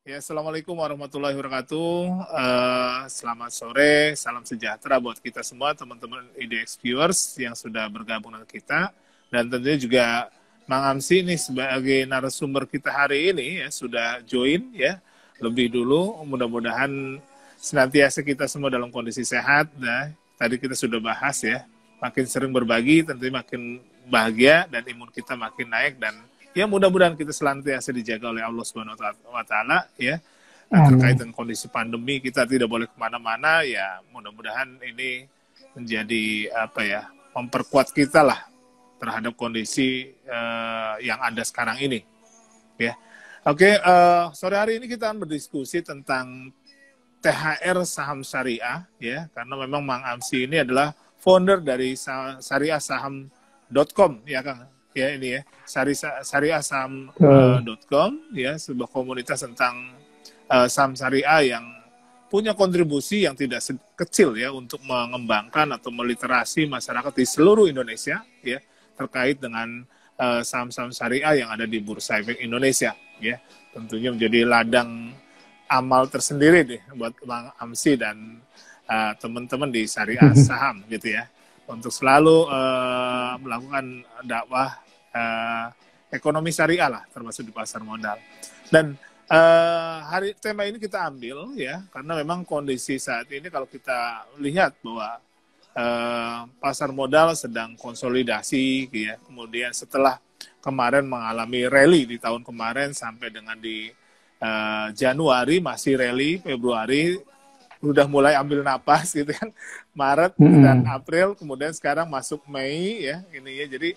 Ya, Assalamualaikum warahmatullahi wabarakatuh. Selamat sore, salam sejahtera buat kita semua, teman-teman IDX viewers yang sudah bergabung dengan kita. Dan tentunya juga Mang Amsi ini sebagai narasumber kita hari ini ya sudah join ya lebih dulu. Mudah-mudahan senantiasa kita semua dalam kondisi sehat. Nah, tadi kita sudah bahas ya, makin sering berbagi tentunya makin bahagia dan imun kita makin naik dan ya mudah-mudahan kita senantiasa dijaga oleh Allah Subhanahu wa taala ya. Terkait Amin. dengan kondisi pandemi kita tidak boleh kemana-mana ya, mudah-mudahan ini menjadi apa ya, memperkuat kita lah terhadap kondisi yang ada sekarang ini ya. Oke, sore hari ini kita akan berdiskusi tentang THR saham syariah ya, karena memang Mang Amsi ini adalah founder dari syariahsaham.com ya Kang. Ya ini ya, Betul. syariahsaham.com ya, sebuah komunitas tentang saham syariah yang punya kontribusi yang tidak kecil ya untuk mengembangkan atau meliterasi masyarakat di seluruh Indonesia ya terkait dengan saham-saham syariah yang ada di Bursa Efek Indonesia ya. Tentunya menjadi ladang amal tersendiri deh buat Bang Amsi dan teman-teman di Syariah Saham gitu ya, untuk selalu melakukan dakwah ekonomi syariah lah, termasuk di pasar modal. Dan hari tema ini kita ambil ya karena memang kondisi saat ini kalau kita lihat bahwa pasar modal sedang konsolidasi ya. Kemudian setelah kemarin mengalami rally di tahun kemarin sampai dengan di Januari masih rally, Februari udah mulai ambil napas gitu kan, Maret dan April, kemudian sekarang masuk Mei ya ini ya. Jadi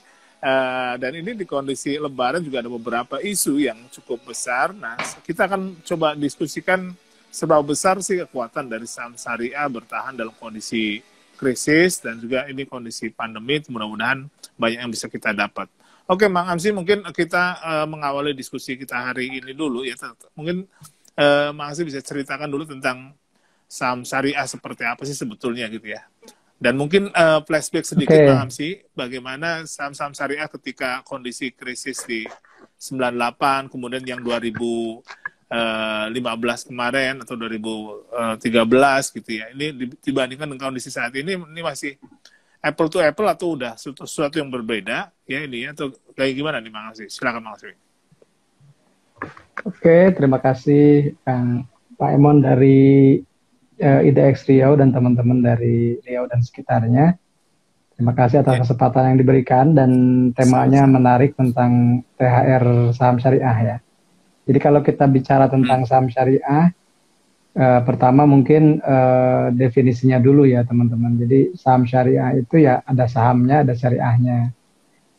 dan ini di kondisi Lebaran juga ada beberapa isu yang cukup besar. Nah, kita akan coba diskusikan seberapa besar sih kekuatan dari saham syariah bertahan dalam kondisi krisis dan juga ini kondisi pandemi. Mudah-mudahan banyak yang bisa kita dapat. Oke, Mang Amsi, mungkin kita mengawali diskusi kita hari ini dulu ya. Mungkin Mang Amsi bisa ceritakan dulu tentang saham syariah seperti apa sih sebetulnya gitu ya. Dan mungkin flashback sedikit Mang Oke, Amsi, bagaimana saham-saham syariah ketika kondisi krisis di 98, kemudian yang 2015 kemarin atau 2013 gitu ya. Ini dibandingkan dengan kondisi saat ini masih apple to apple atau udah sesuatu yang berbeda ya ini ya, atau kayak gimana nih Mang Asri? Silakan Mang Asri. oke, terima kasih Pak Emon dari IDX Riau dan teman-teman dari Riau dan sekitarnya. Terima kasih Ya, atas kesempatan yang diberikan dan temanya sama-sama. menarik tentang THR saham syariah ya. Jadi kalau kita bicara Hmm. tentang saham syariah, pertama mungkin definisinya dulu ya teman-teman. Jadi saham syariah itu ya ada sahamnya, ada syariahnya.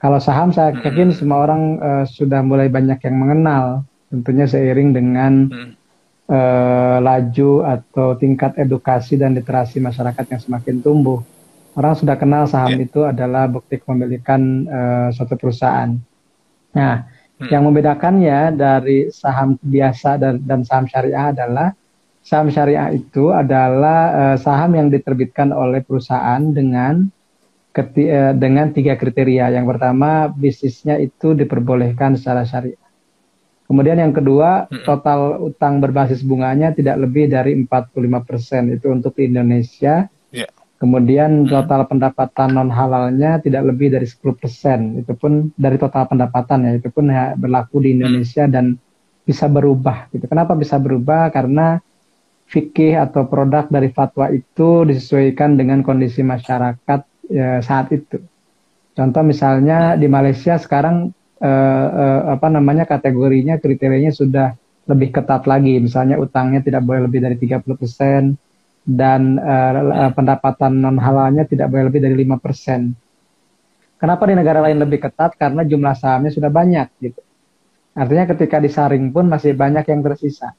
Kalau saham saya yakin Hmm. semua orang sudah mulai banyak yang mengenal, tentunya seiring dengan Hmm. laju atau tingkat edukasi dan literasi masyarakat yang semakin tumbuh. Orang sudah kenal saham Ya. itu adalah bukti kepemilikan suatu perusahaan. Nah, Hmm. yang membedakannya dari saham biasa dan saham syariah adalah saham syariah itu adalah saham yang diterbitkan oleh perusahaan dengan tiga kriteria. Yang pertama, bisnisnya itu diperbolehkan secara syariah. Kemudian yang kedua, Hmm. total utang berbasis bunganya tidak lebih dari 45%, itu untuk di Indonesia. Ya. Kemudian Hmm. total pendapatan non halalnya tidak lebih dari 10%, itu pun dari total pendapatan ya, itu pun ya berlaku di Hmm. Indonesia dan bisa berubah gitu. Kenapa bisa berubah? Karena fikih atau produk dari fatwa itu disesuaikan dengan kondisi masyarakat saat itu. Contoh misalnya Hmm. di Malaysia sekarang apa namanya kategorinya kriterianya sudah lebih ketat lagi. Misalnya utangnya tidak boleh lebih dari 30% dan Hmm. pendapatan non halalnya tidak boleh lebih dari 5%. Kenapa di negara lain Hmm. lebih ketat? Karena jumlah sahamnya sudah banyak gitu. Artinya ketika disaring pun masih banyak yang tersisa.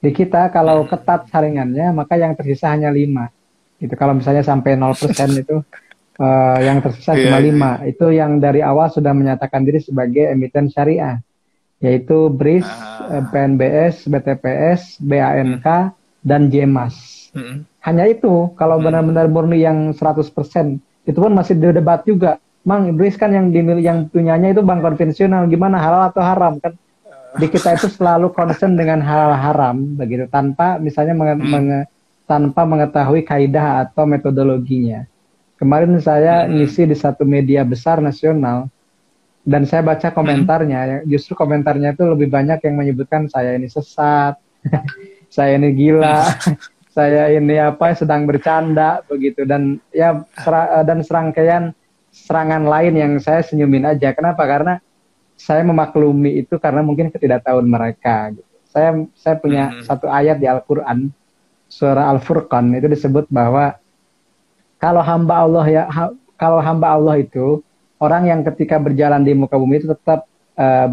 Di kita kalau ketat Hmm. saringannya maka yang tersisa hanya 5. Gitu. Kalau misalnya sampai 0% itu yang tersisa Iya, cuma iya, iya. 5. Itu yang dari awal sudah menyatakan diri sebagai emiten syariah, yaitu BRIS, Ah. PNBS, BTPS, Hmm. BANK, dan JEMAS. Hmm. Hanya itu, kalau Hmm. benar-benar murni yang 100%, itu pun masih debat juga. Mang, BRIS kan yang dimilih, yang punyanya itu bank konvensional, gimana halal atau haram kan? di kita itu selalu concern dengan hal haram begitu, tanpa misalnya tanpa mengetahui kaidah atau metodologinya. Kemarin saya ngisi di satu media besar nasional dan saya baca komentarnya, justru komentarnya itu lebih banyak yang menyebutkan saya ini sesat, saya ini gila, saya ini apa sedang bercanda begitu, dan ya dan serangkaian serangan lain yang saya senyumin aja. Kenapa? Karena saya memaklumi itu karena mungkin ketidaktahuan mereka. Gitu. Saya punya satu ayat di Al-Quran, surah Al-Furqan, itu disebut bahwa kalau hamba Allah itu orang yang ketika berjalan di muka bumi itu tetap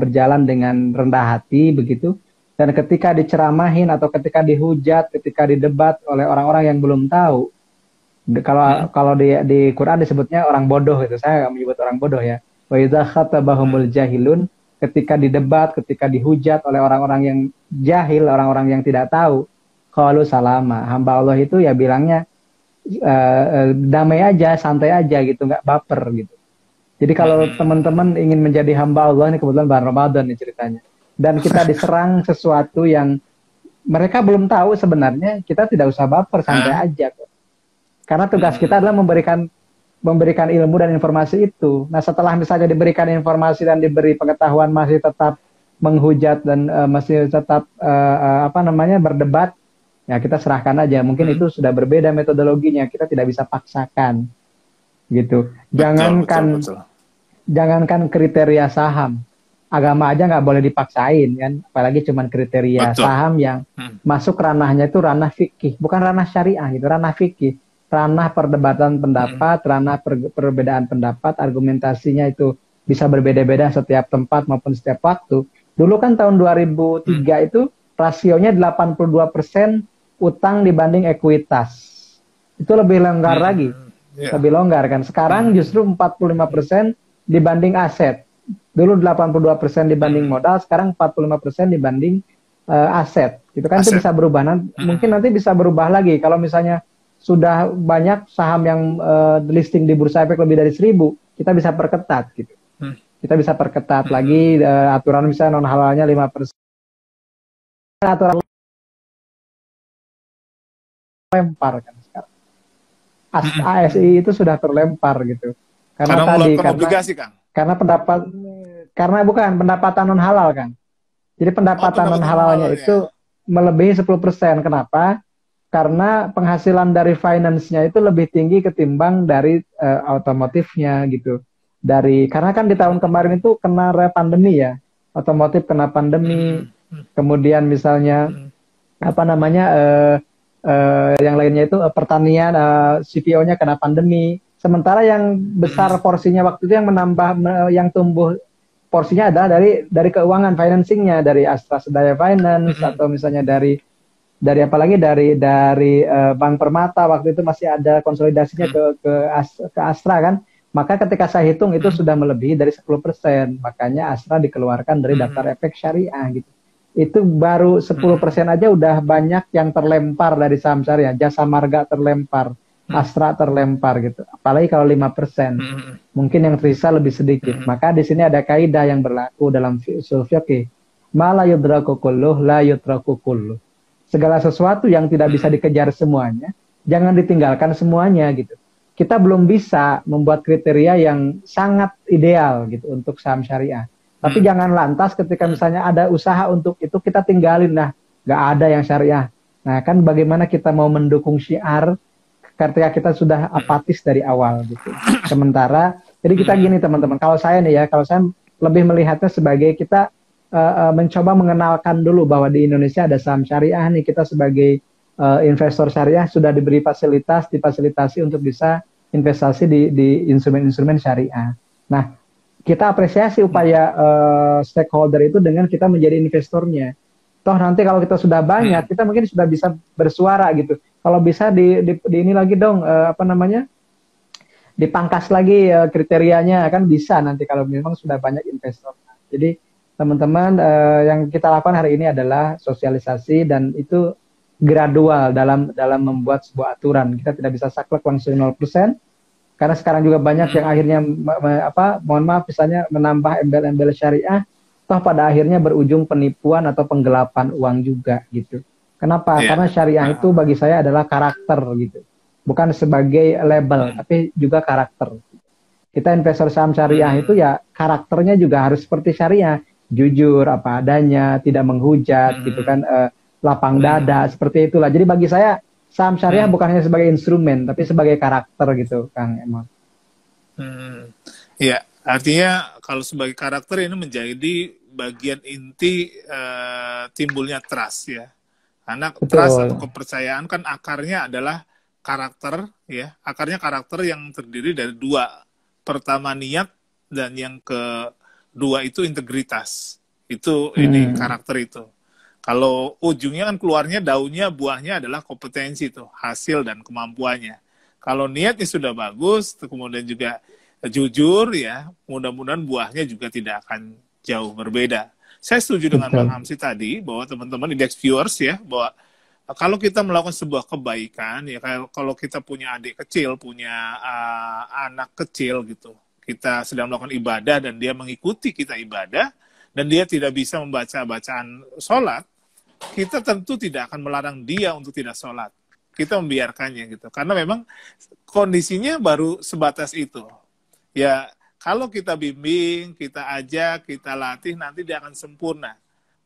berjalan dengan rendah hati begitu, dan ketika diceramahin atau ketika dihujat, ketika didebat oleh orang-orang yang belum tahu, kalau di Quran disebutnya orang bodoh itu, saya nggak menyebut orang bodoh ya. Wa idza khatabahumul jahilun, ketika didebat, ketika dihujat oleh orang-orang yang jahil, orang-orang yang tidak tahu, qalu salama, hamba Allah itu ya bilangnya damai aja, santai aja gitu, nggak baper gitu. Jadi kalau teman-teman ingin menjadi hamba Allah, ini kebetulan bulan Ramadan nih ceritanya, dan kita diserang sesuatu yang mereka belum tahu sebenarnya, kita tidak usah baper, santai aja kok. Karena tugas kita adalah memberikan ilmu dan informasi itu. Nah setelah misalnya diberikan informasi dan diberi pengetahuan masih tetap menghujat dan masih tetap berdebat, ya kita serahkan aja. Mungkin itu sudah berbeda metodologinya, kita tidak bisa paksakan gitu. Betul. Jangankan kriteria saham, agama aja nggak boleh dipaksain kan, apalagi cuman kriteria saham yang masuk ranahnya itu ranah fikih, bukan ranah syariah gitu, ranah fikih, ranah perdebatan pendapat, ranah perbedaan pendapat, argumentasinya itu bisa berbeda-beda setiap tempat maupun setiap waktu. Dulu kan tahun 2003 itu rasionya 82% utang dibanding ekuitas, itu lebih longgar lagi, lebih longgar kan. Sekarang justru 45% dibanding aset. Dulu 82% dibanding modal, sekarang 45% dibanding aset. Itu kan itu bisa berubah. Mungkin nanti bisa berubah lagi kalau misalnya sudah banyak saham yang listing di Bursa Efek lebih dari 1.000, kita bisa perketat gitu. Kita bisa perketat lagi aturan misalnya non halalnya 5%. Aturan lempar kan sekarang. ASI itu sudah terlempar gitu. Karena obligasi, Kang. Karena pendapatan non halal kan. Jadi pendapatan non halalnya itu melebihi 10%. Kenapa? Karena penghasilan dari finance-nya itu lebih tinggi ketimbang dari otomotifnya gitu. Karena kan di tahun kemarin itu kena pandemi ya. Otomotif kena pandemi. Kemudian misalnya yang lainnya itu pertanian, CPO-nya kena pandemi. Sementara yang besar porsinya waktu itu yang tumbuh porsinya adalah dari keuangan financingnya, dari Astra Sedaya Finance atau misalnya dari Bank Permata waktu itu masih ada konsolidasinya ke Astra kan. Maka ketika saya hitung itu sudah melebihi dari 10%. Makanya Astra dikeluarkan dari daftar efek syariah gitu. Itu baru 10% aja udah banyak yang terlempar dari saham syariah. Jasa Marga terlempar, Astra terlempar gitu. Apalagi kalau 5%. Mungkin yang tersisa lebih sedikit. Maka di sini ada kaidah yang berlaku dalam usul fikih. Ma la yudraku kulluh la yutraku kulluh. Segala sesuatu yang tidak bisa dikejar semuanya, jangan ditinggalkan semuanya gitu. Kita belum bisa membuat kriteria yang sangat ideal gitu untuk saham syariah. Tapi jangan lantas ketika misalnya ada usaha untuk itu kita tinggalin, nggak ada yang syariah. Nah kan bagaimana kita mau mendukung syiar ketika kita sudah apatis dari awal gitu. Sementara, jadi kita gini teman-teman, kalau saya lebih melihatnya sebagai kita mencoba mengenalkan dulu bahwa di Indonesia ada saham syariah nih, kita sebagai investor syariah sudah diberi difasilitasi untuk bisa investasi di instrumen-instrumen syariah. Nah, kita apresiasi upaya stakeholder itu dengan kita menjadi investornya. Toh nanti kalau kita sudah banyak, kita mungkin sudah bisa bersuara gitu. Kalau bisa di ini lagi dong, dipangkas lagi kriterianya, kan bisa nanti kalau memang sudah banyak investor. Jadi teman-teman, yang kita lakukan hari ini adalah sosialisasi dan itu gradual dalam membuat sebuah aturan. Kita tidak bisa saklek langsung 0%, karena sekarang juga banyak yang akhirnya mohon maaf misalnya menambah embel-embel syariah, toh pada akhirnya berujung penipuan atau penggelapan uang juga gitu. Kenapa? Karena syariah itu bagi saya adalah karakter gitu. Bukan sebagai label, tapi juga karakter. Kita investor saham syariah itu ya karakternya juga harus seperti syariah. Jujur, apa adanya, tidak menghujat gitu kan, lapang dada, seperti itulah. Jadi bagi saya saham syariah bukan hanya sebagai instrumen, tapi sebagai karakter gitu, Kang Emon. Ya, artinya kalau sebagai karakter ini menjadi bagian inti timbulnya trust ya. Karena trust atau kepercayaan kan akarnya adalah karakter ya. Akarnya karakter yang terdiri dari dua. Pertama niat dan yang kedua itu integritas. Itu ini karakter itu. Kalau ujungnya kan keluarnya daunnya, buahnya adalah kompetensi itu, hasil dan kemampuannya. Kalau niatnya sudah bagus, kemudian juga jujur ya, mudah-mudahan buahnya juga tidak akan jauh berbeda. Saya setuju dengan Bang Hamsi tadi bahwa teman-teman indeks viewers ya, bahwa kalau kita melakukan sebuah kebaikan ya, kalau kita punya adik kecil, punya anak kecil gitu, kita sedang melakukan ibadah dan dia mengikuti kita ibadah dan dia tidak bisa membaca bacaan sholat, kita tentu tidak akan melarang dia untuk tidak sholat. Kita membiarkannya gitu, karena memang kondisinya baru sebatas itu. Ya, kalau kita bimbing, kita ajak, kita latih, nanti dia akan sempurna.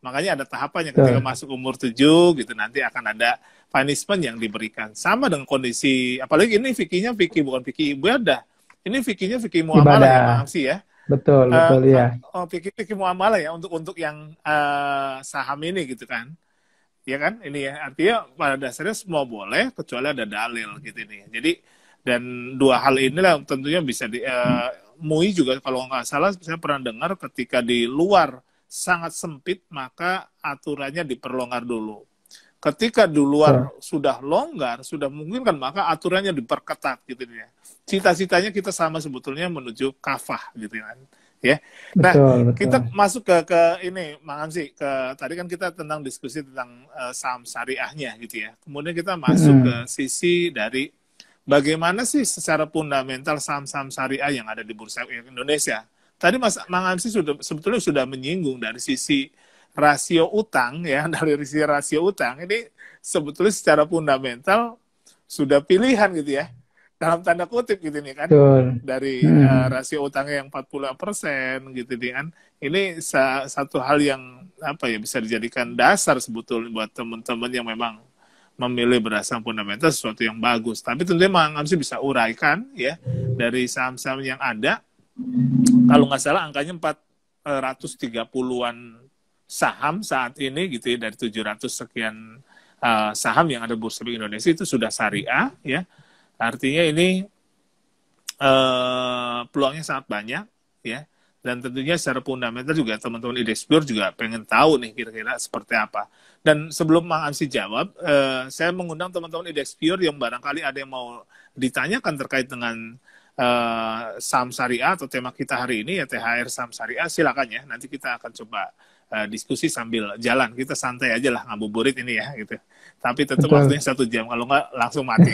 Makanya ada tahapannya ketika masuk umur 7, gitu, nanti akan ada punishment yang diberikan. Sama dengan kondisi, apalagi ini fikihnya fikih, bukan fikih ibadah. Ini fikihnya fikih muamalah ya, Bang Hamsi ya. Betul, ya. Fikih muamalah ya, untuk yang saham ini gitu kan. Ya kan, ini ya, artinya pada dasarnya semua boleh, kecuali ada dalil gitu ini. Jadi, dan dua hal inilah tentunya bisa MUI juga kalau nggak salah saya pernah dengar ketika di luar sangat sempit maka aturannya diperlonggar dulu. Ketika di luar sudah longgar, sudah memungkinkan maka aturannya diperketat gitu ya. Cita-citanya kita sama sebetulnya menuju kafah gitu kan. Ya. Nah, kita masuk ke ini Mang Hamsi, tadi kan kita tentang diskusi tentang saham syariahnya gitu ya. Kemudian kita masuk ke sisi dari bagaimana sih secara fundamental saham-saham syariah yang ada di Bursa Efek Indonesia? Tadi Mang Hamsi sebetulnya sudah menyinggung dari sisi rasio utang ya, dari sisi rasio utang ini sebetulnya secara fundamental sudah pilihan gitu ya, dalam tanda kutip gitu nih kan, dari rasio utangnya yang 40% gitu nih kan, ini satu hal yang apa ya bisa dijadikan dasar sebetulnya buat teman-teman yang memang memilih berdasarkan fundamental sesuatu yang bagus. Tapi tentunya Mang Hamsi bisa uraikan ya dari saham-saham yang ada. Kalau nggak salah angkanya 430-an saham saat ini gitu ya, dari 700 sekian saham yang ada Bursa Efek Indonesia itu sudah syariah ya. Artinya ini peluangnya sangat banyak ya. Dan tentunya secara fundamental juga teman-teman Indeks Pure juga pengen tahu nih kira-kira seperti apa. Dan sebelum Mang Hamsi jawab, saya mengundang teman-teman Indeks Pure yang barangkali ada yang mau ditanyakan terkait dengan saham syariah atau tema kita hari ini ya THR saham syariah, silakan ya. Nanti kita akan coba diskusi sambil jalan. Kita santai aja lah ngabuburit ini ya gitu. Tapi tetap waktunya 1 jam, kalau nggak langsung mati.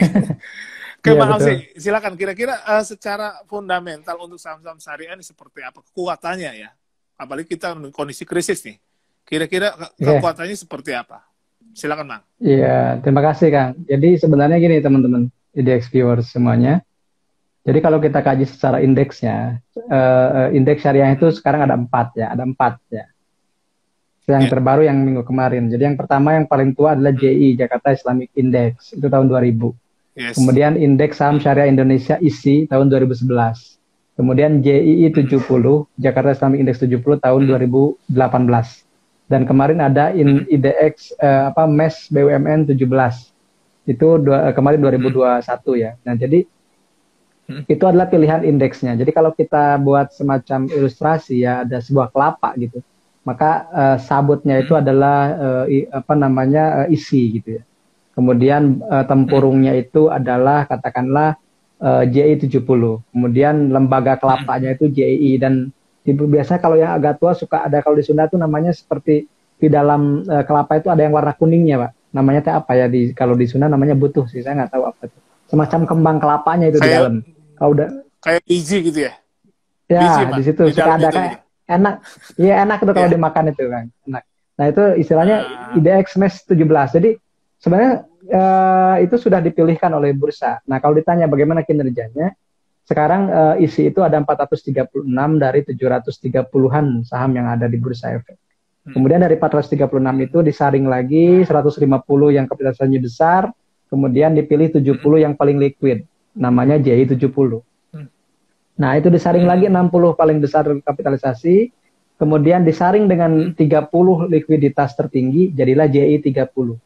Oke, Bang Hamsi, silakan. Kira-kira secara fundamental untuk saham-saham syariah ini seperti apa kekuatannya ya? Apalagi kita kondisi krisis nih. Kira-kira kekuatannya seperti apa? Silakan, Bang. Iya, terima kasih, Kang. Jadi sebenarnya gini, teman-teman, indeks viewers semuanya. Jadi kalau kita kaji secara indeksnya, indeks syariah itu sekarang ada 4 ya, Yang terbaru yang minggu kemarin. Jadi yang pertama yang paling tua adalah JI, Jakarta Islamic Index, itu tahun 2000. Kemudian Indeks Saham Syariah Indonesia ISI tahun 2011. Kemudian JII 70, Jakarta Islamic Index 70 tahun 2018. Dan kemarin ada IDX MES BUMN 17. Itu kemarin 2021 ya. Nah, jadi itu adalah pilihan indeksnya. Jadi kalau kita buat semacam ilustrasi ya, ada sebuah kelapa gitu. Maka sabutnya itu adalah ISI gitu ya. Kemudian tempurungnya itu adalah katakanlah JI 70. Kemudian lembaga kelapanya itu JI. Dan biasanya kalau yang agak tua suka ada, kalau di Sunda itu namanya seperti di dalam kelapa itu ada yang warna kuningnya, Pak. Namanya teh apa ya, kalau di Sunda namanya butuh sih, saya nggak tahu apa itu. Semacam kembang kelapanya itu di dalam. Kalau udah kayak biji gitu ya? Ya, biji, di situ suka ada kayak Enak, iya enak itu kalau Ya. dimakan itu kan, enak. Nah itu istilahnya IDX Mesh 17. Jadi sebenarnya itu sudah dipilihkan oleh bursa. Nah kalau ditanya bagaimana kinerjanya, sekarang isi itu ada 436 dari 730-an saham yang ada di Bursa Efek. Kemudian dari 436 itu disaring lagi 150 yang kapitalisasinya besar, kemudian dipilih 70 yang paling liquid, namanya JI 70. Nah, itu disaring lagi 60 paling besar kapitalisasi, kemudian disaring dengan 30 likuiditas tertinggi, jadilah JI 30.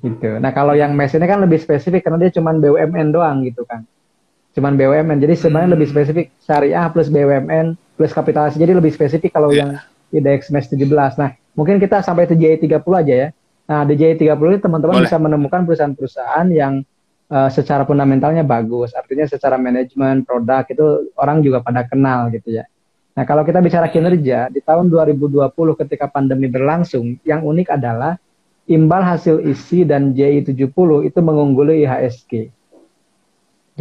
Gitu. Nah, kalau yang MES ini kan lebih spesifik karena dia cuma BUMN doang gitu kan. Cuman BUMN. Jadi sebenarnya lebih spesifik syariah plus BUMN plus kapitalisasi. Jadi lebih spesifik kalau yang IDX MES 17. Nah, mungkin kita sampai ke JI 30 aja ya. Nah, di JI 30 ini teman-teman bisa menemukan perusahaan-perusahaan yang secara fundamentalnya bagus, artinya secara manajemen, produk itu orang juga pada kenal gitu ya. Nah kalau kita bicara kinerja, di tahun 2020 ketika pandemi berlangsung, yang unik adalah imbal hasil isi dan JI 70 itu mengungguli IHSG.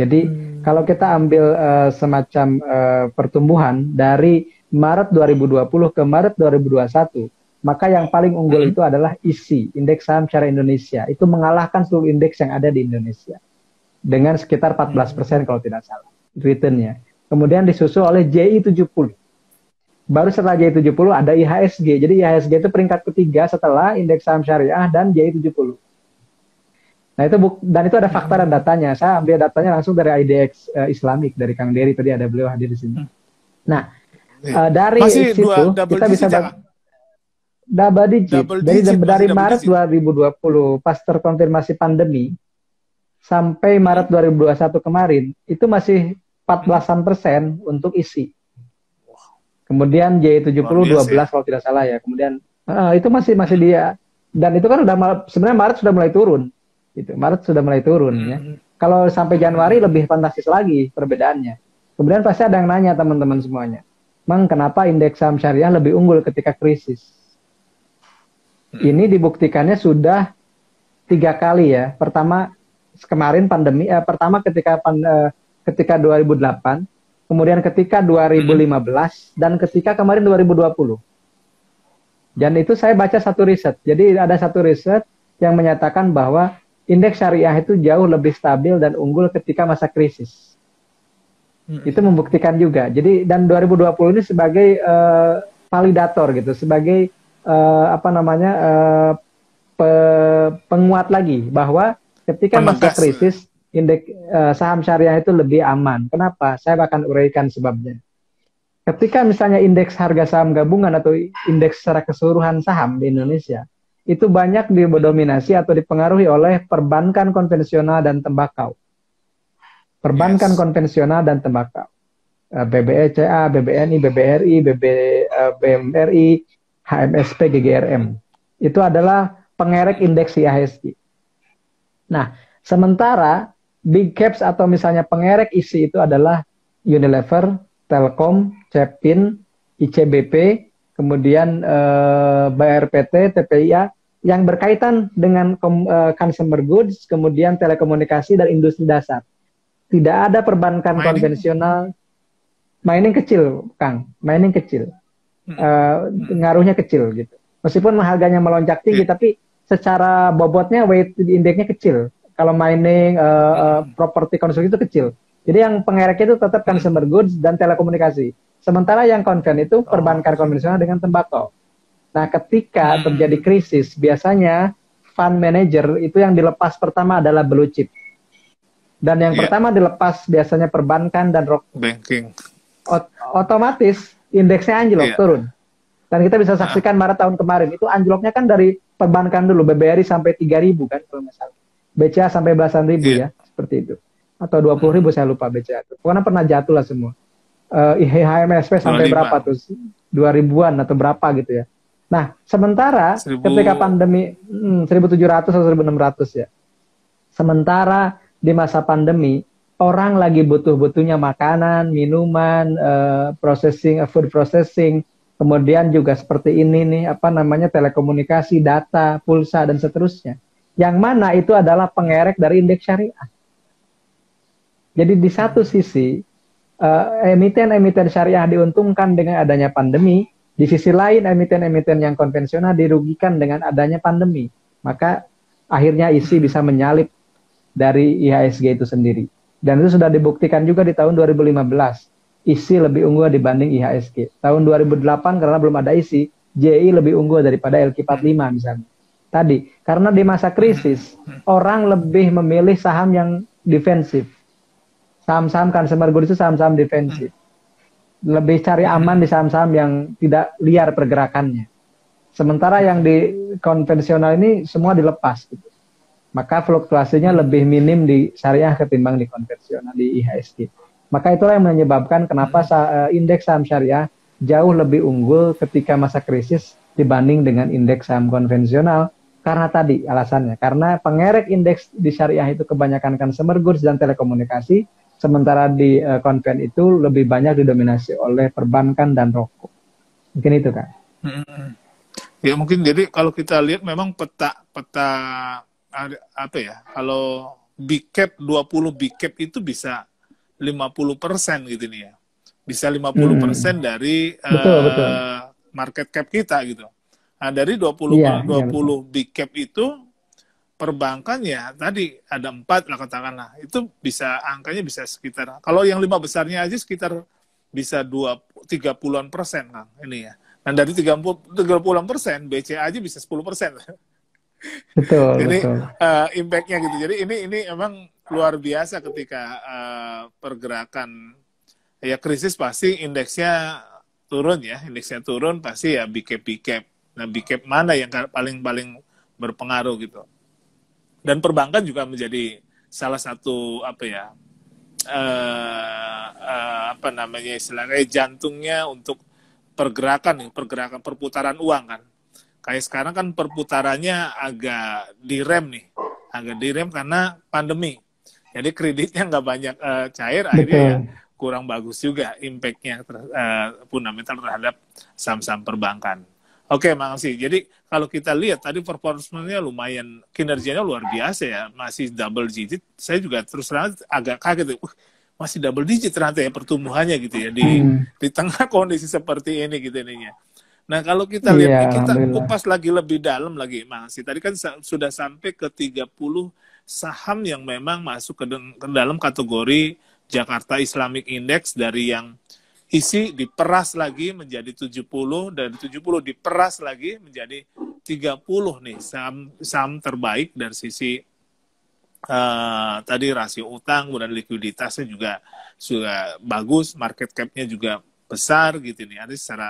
Jadi kalau kita ambil semacam pertumbuhan dari Maret 2020 ke Maret 2021, maka yang paling unggul itu adalah ISI, Indeks Saham Syariah Indonesia. Itu mengalahkan seluruh indeks yang ada di Indonesia. Dengan sekitar 14% kalau tidak salah, returnnya. Kemudian disusul oleh JI 70. Baru setelah JI 70 ada IHSG. Jadi IHSG itu peringkat ketiga setelah Indeks Saham Syariah dan JI 70. Nah itu dan itu ada fakta dan datanya. Saya ambil datanya langsung dari IDX Islamik, dari Kang Dery, tadi ada beliau hadir di sini. Nah, dari situ kita bisa double digit. Dari Maret 2020 pas terkonfirmasi pandemi sampai Maret 2021 kemarin itu masih 14% untuk isi. Kemudian JI 70 12 kalau tidak salah ya. Kemudian itu masih dia, dan itu kan udah sebenarnya Maret sudah mulai turun. Gitu. Maret sudah mulai turun ya. Kalau sampai Januari lebih fantastis lagi perbedaannya. Kemudian pasti ada yang nanya teman-teman semuanya, Mang, kenapa indeks saham syariah lebih unggul ketika krisis? Ini dibuktikannya sudah 3 kali ya. Pertama kemarin pandemi, pertama ketika 2008, kemudian ketika 2015, dan ketika kemarin 2020. Dan itu saya baca satu riset. Jadi ada satu riset yang menyatakan bahwa indeks syariah itu jauh lebih stabil dan unggul ketika masa krisis. Itu membuktikan juga. Jadi dan 2020 ini sebagai validator gitu, sebagai penguat lagi bahwa ketika masa krisis indeks saham syariah itu lebih aman. Kenapa? Saya akan uraikan sebabnya. Ketika misalnya indeks harga saham gabungan atau indeks secara keseluruhan saham di Indonesia itu banyak didominasi atau dipengaruhi oleh perbankan konvensional dan tembakau. Perbankan konvensional dan tembakau. BBCA, BBNI, BBRI, BMRI, HMSP, GGRM. Itu adalah pengerek indeks IHSG. Nah, sementara big caps atau misalnya pengerek isi itu adalah Unilever, Telkom, Cepin, ICBP, kemudian BRPT, TPIA, yang berkaitan dengan consumer goods, kemudian telekomunikasi dan industri dasar. Tidak ada perbankan konvensional. Mining kecil, Kang. Mining kecil. Ngaruhnya kecil gitu. Meskipun harganya melonjak tinggi, tapi secara bobotnya weight indeksnya kecil. Kalau mining, properti konstruksi itu kecil. Jadi yang pengerek itu tetap consumer goods dan telekomunikasi. Sementara yang konven itu perbankan konvensional dengan tembakau. Nah, ketika terjadi krisis, biasanya fund manager itu yang dilepas pertama adalah blue chip. Dan yang pertama dilepas biasanya perbankan dan banking. Otomatis indeksnya anjlok, turun. Dan kita bisa saksikan Maret tahun kemarin, itu anjloknya kan dari perbankan dulu, BBRI sampai 3.000 kan kalau nggak salah. BCA sampai belasan ribu ya, seperti itu. Atau 20.000 saya lupa BCA itu. Pokoknya pernah jatuh lah semua. HMSP sampai 25. Berapa tuh? 2000-an atau berapa gitu ya. Nah, sementara ketika pandemi 1.700 atau 1.600 ya. Sementara di masa pandemi, orang lagi butuh-butuhnya makanan, minuman, food processing, kemudian juga seperti ini nih, telekomunikasi, data, pulsa, dan seterusnya. Yang mana itu adalah pengerek dari indeks syariah. Jadi di satu sisi, emiten-emiten syariah diuntungkan dengan adanya pandemi, di sisi lain emiten-emiten yang konvensional dirugikan dengan adanya pandemi. Maka akhirnya ISI bisa menyalip dari IHSG itu sendiri. Dan itu sudah dibuktikan juga di tahun 2015. ISI lebih unggul dibanding IHSG. Tahun 2008 karena belum ada ISI, JI lebih unggul daripada LQ45 misalnya. Tadi, karena di masa krisis, orang lebih memilih saham yang defensif. Saham-saham consumer goods itu saham-saham defensif. Lebih cari aman di saham-saham yang tidak liar pergerakannya. Sementara yang di konvensional ini semua dilepas. Gitu. Maka fluktuasinya lebih minim di syariah ketimbang di konvensional, di IHSG. Maka itulah yang menyebabkan kenapa indeks saham syariah jauh lebih unggul ketika masa krisis dibanding dengan indeks saham konvensional. Karena tadi alasannya, karena pengerek indeks di syariah itu kebanyakan consumer goods dan telekomunikasi, sementara di konven itu lebih banyak didominasi oleh perbankan dan rokok. Mungkin itu, Kak. Ya mungkin jadi kalau kita lihat memang peta apa ya, kalau big cap 20 big cap itu bisa 50% gitu nih ya. Bisa 50% dari betul. market cap kita gitu. Nah, dari 20 big cap itu perbankan ya tadi ada 4 lah katakanlah. Itu bisa angkanya bisa sekitar, kalau yang 5 besarnya aja sekitar bisa 30-an persen Kang ini ya. Dan dari 30-an persen BCA aja bisa 10%. Betul. Jadi betul. Impact-nya gitu. Jadi ini emang luar biasa ketika pergerakan ya krisis pasti indeksnya turun ya. Indeksnya turun pasti ya big cap. Nah, big cap mana yang paling berpengaruh gitu. Dan perbankan juga menjadi salah satu apa ya apa namanya istilahnya jantungnya untuk pergerakan perputaran uang kan. Kayak sekarang kan perputarannya agak direm karena pandemi. Jadi kreditnya nggak banyak cair, akhirnya ya kurang bagus juga impact-nya fundamental terhadap saham-saham perbankan. Oke, makasih. Jadi kalau kita lihat tadi performance-nya lumayan, kinerjanya luar biasa ya, masih double digit. Saya juga terus terang agak kaget, masih double digit ternyata ya pertumbuhannya gitu ya di tengah kondisi seperti ini gitu ininya. Nah kalau kita lihat, kita kupas lagi lebih dalam lagi, makasih. Tadi kan sudah sampai ke 30 saham yang memang masuk ke dalam kategori Jakarta Islamic Index dari yang isi diperas lagi menjadi 70, dari 70 diperas lagi menjadi 30 nih saham terbaik dari sisi tadi rasio utang dan likuiditasnya juga bagus, market cap-nya juga besar gitu nih. Ada secara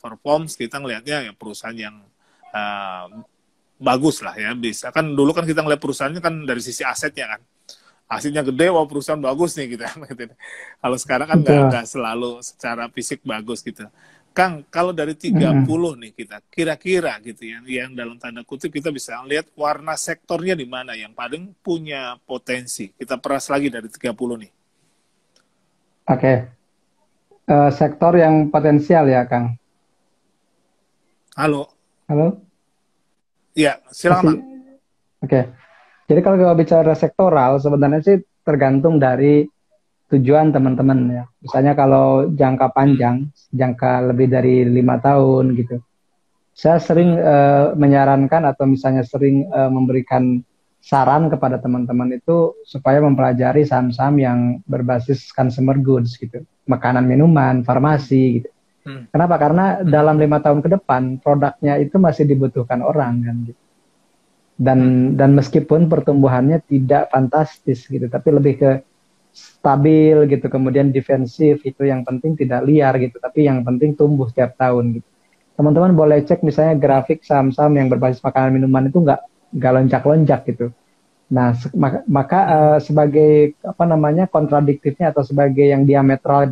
performance kita ngelihatnya ya perusahaan yang bagus lah ya, bisa kan dulu kan kita ngeliat perusahaannya kan dari sisi asetnya kan. Asetnya gede, wah perusahaan bagus nih gitu. Kalau sekarang kan nggak selalu secara fisik bagus gitu. Kang, kalau dari 30 nih kita, kira-kira gitu ya, yang dalam tanda kutip kita bisa lihat warna sektornya di mana yang paling punya potensi. Kita peras lagi dari 30 nih. Oke. Sektor yang potensial ya, Kang? Halo? Ya, silakan. Oke. Jadi kalau kita bicara sektoral, sebenarnya sih tergantung dari tujuan teman-teman ya. Misalnya kalau jangka panjang, jangka lebih dari 5 tahun gitu. Saya sering menyarankan atau misalnya sering memberikan saran kepada teman-teman itu supaya mempelajari saham-saham yang berbasis consumer goods gitu. Makanan, minuman, farmasi gitu. Kenapa? Karena dalam 5 tahun ke depan produknya itu masih dibutuhkan orang kan gitu. Dan meskipun pertumbuhannya tidak fantastis gitu, tapi lebih ke stabil gitu, kemudian defensif, itu yang penting tidak liar gitu, tapi yang penting tumbuh setiap tahun gitu. Teman-teman boleh cek misalnya grafik saham-saham yang berbasis makanan minuman itu nggak lonjak-lonjak gitu. Nah, maka sebagai kontradiktifnya atau sebagai yang diametral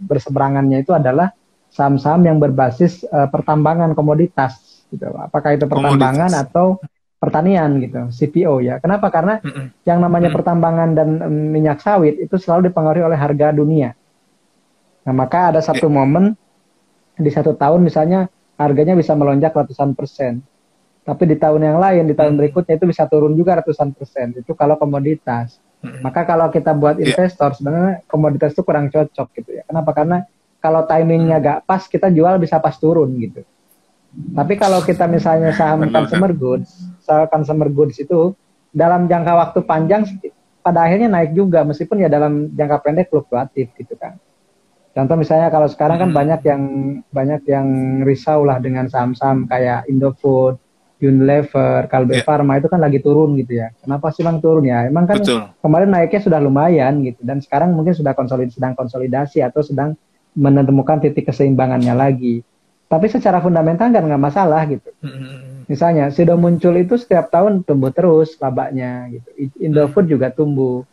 berseberangannya itu adalah saham-saham yang berbasis pertambangan komoditas gitu. Apakah itu pertambangan atau pertanian gitu, CPO ya. Kenapa? Karena yang namanya pertambangan dan minyak sawit itu selalu dipengaruhi oleh harga dunia. Nah, maka ada satu momen di 1 tahun misalnya harganya bisa melonjak ratusan persen. Tapi di tahun yang lain, di tahun berikutnya itu bisa turun juga ratusan persen. Itu kalau komoditas. Maka kalau kita buat investor, sebenarnya komoditas itu kurang cocok gitu ya. Kenapa? Karena kalau timingnya gak pas, kita jual bisa pas turun gitu. Tapi kalau kita misalnya saham consumer goods itu dalam jangka waktu panjang pada akhirnya naik juga, meskipun ya dalam jangka pendek fluktuatif gitu kan. Contoh misalnya kalau sekarang kan banyak yang risau lah dengan saham-saham kayak Indofood, Unilever, Kalbe Farma itu kan lagi turun gitu ya. Kenapa sih Bang turun ya? Emang kan kemarin naiknya sudah lumayan gitu, dan sekarang mungkin sedang konsolidasi atau sedang menemukan titik keseimbangannya lagi. Tapi secara fundamental kan nggak masalah gitu. Misalnya Sido muncul itu setiap tahun tumbuh terus labanya gitu. Indofood juga tumbuh.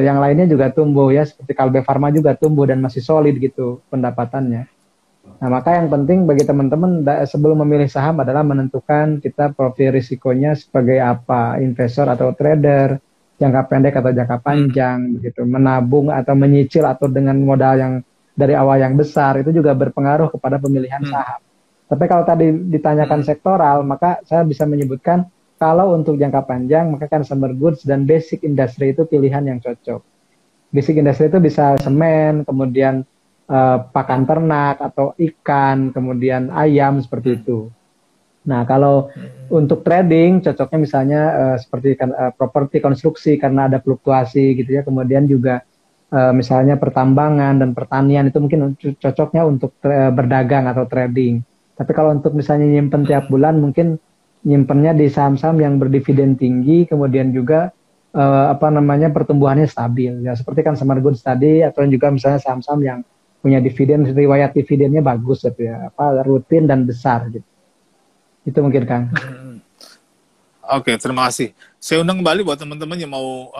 Yang lainnya juga tumbuh ya, seperti Kalbe Farma juga tumbuh dan masih solid gitu pendapatannya. Nah, maka yang penting bagi teman-teman sebelum memilih saham adalah menentukan kita profil risikonya sebagai apa, investor atau trader, jangka pendek atau jangka panjang begitu, menabung atau menyicil atau dengan modal yang dari awal yang besar, itu juga berpengaruh kepada pemilihan saham. Tapi kalau tadi ditanyakan sektoral, maka saya bisa menyebutkan kalau untuk jangka panjang, maka consumer goods dan basic industry itu pilihan yang cocok. Basic industry itu bisa semen, kemudian pakan ternak atau ikan, kemudian ayam, seperti itu. Nah, kalau untuk trading, cocoknya misalnya seperti properti konstruksi karena ada fluktuasi gitu ya, kemudian juga misalnya pertambangan dan pertanian itu mungkin cocoknya untuk berdagang atau trading. Tapi kalau untuk misalnya nyimpen tiap bulan, mungkin nyimpennya di saham-saham yang berdividen tinggi, kemudian juga pertumbuhannya stabil. Ya seperti kan consumer goods tadi, atau juga misalnya saham-saham yang punya dividen, riwayat dividennya bagus gitu ya, rutin dan besar gitu. Itu mungkin Kang. Oke, terima kasih. Saya undang kembali buat teman-teman yang mau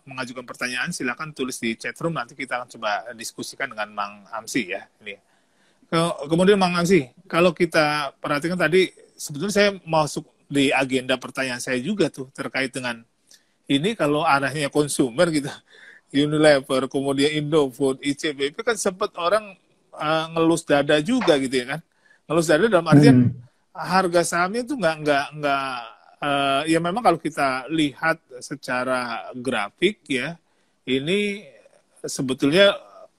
mengajukan pertanyaan, silakan tulis di chat room, nanti kita akan coba diskusikan dengan Mang Amsi ya. Ini. Kemudian Mang Amsi, kalau kita perhatikan tadi, sebetulnya saya masuk di agenda pertanyaan saya juga tuh terkait dengan ini kalau arahnya konsumer gitu, Unilever, kemudian Indofood, ICBP kan sempat orang ngelus dada juga gitu ya kan, ngelus dada dalam artian harga sahamnya itu nggak ya memang kalau kita lihat secara grafik ya, ini sebetulnya